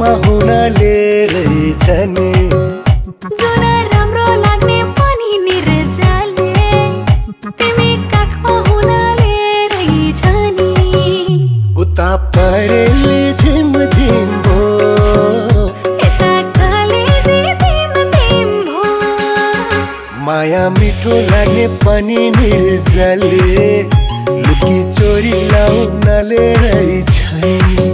साथमा हुनाले रहेछ नि जुन राम्रो लाग्ने पनि निर्जले तिमी काखमा हुनाले रहेछ नि उता परेली झिम झिम भो यता कलेजी तिम तिम भो माया मिठो लाग्ने पनि निर्जले लुकी चोरी लाउनाले रहेछ नि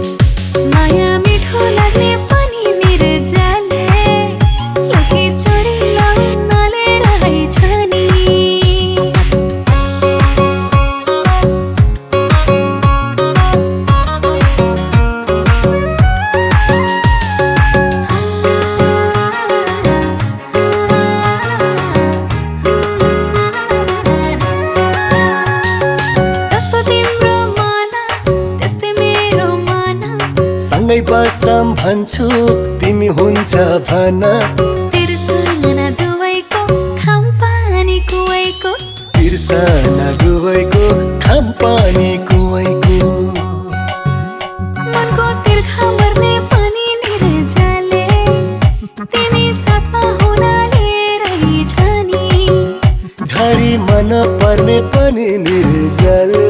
माया मिठो लाग्ने पनि निर्जले लुकी चोरी लाउनाले रहेछ नि सँगै बसम भन्छु तिमी हुन्छ भन तिर्सना दुवैको खामपानी कुवैको तिर्सना दुवैको खामपानी कुवैको मनको तिर्खा मर्ने पनि निर्जले तिमी साथमा हुनाले रहेछ नि झरी मन पर्ने पनि निर्जले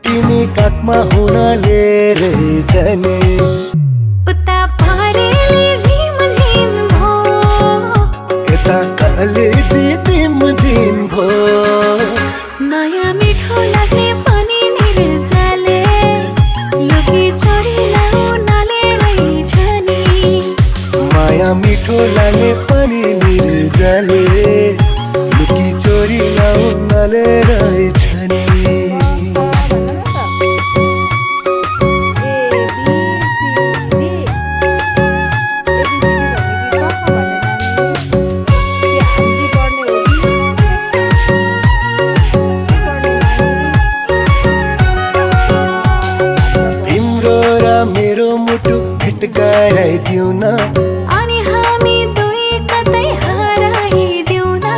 तिमी काखमा हुनाले रहेछ नि उता परेली झिम झिम भो यता कलेजी तिम तिम भो माया मिठो लाग्ने पनि निर्जले लुकी चोरी लाउनाले रहेछ नि माया मिठो लाग्ने पनि निर्जले लुकी चोरी लाउनाले रहेछ नि मेरो मुटु भेट गराइदिउ न अनि हामी दुई कतै हराइदिउ न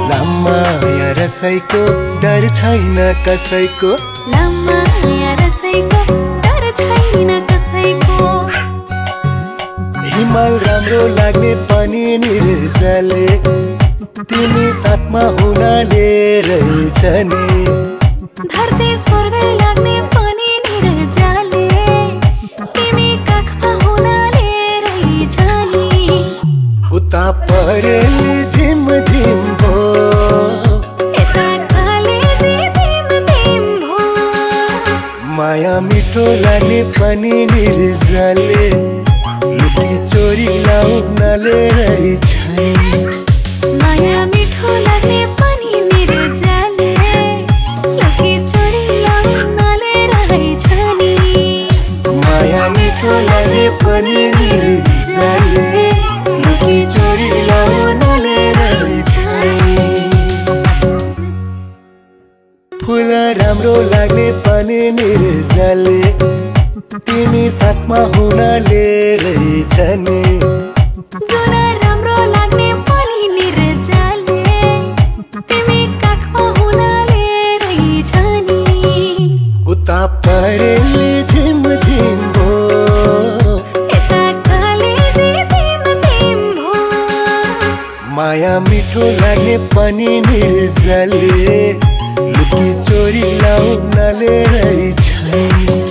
लामाया रसैको डर छैन कसैको लामाया रसैको डर छैन कसैको हिमाल राम्रो लाग्ने पनि निर्जले तिमी साथमा हुनाले रहेछ नि धरती स्वर्गै लाग्ने पनि निर्जले तिमी काखमा हुनाले रहेछ नि उता परेली झिम झिम भो यता कलेजी तिम तिम भो माया मिठो लाग्ने पनि निर्जले लुकी चोरी लाउनाले रहेछ नि माया मिठो लाग्ने पनि निर्जले लुकी चोरी लाउनाले रहेछ नि माया मिठो लाग्ने पनि निर्जले लुकी चोरी लाउनाले रहेछ नि फुल राम्रो लाग्ने पनि निर्जले तिमी साथमा हुनाले रहेछ नि जुन राम्रो लाग्ने पनि निर्जले तिमी काखमा हुनाले रहेछ नि उता परेली झिम झिम भो यता कलेजी तिम तिम भो माया मिठो लाग्ने पनि निर्जले लुकी चोरी लाउनाले रहेछ नि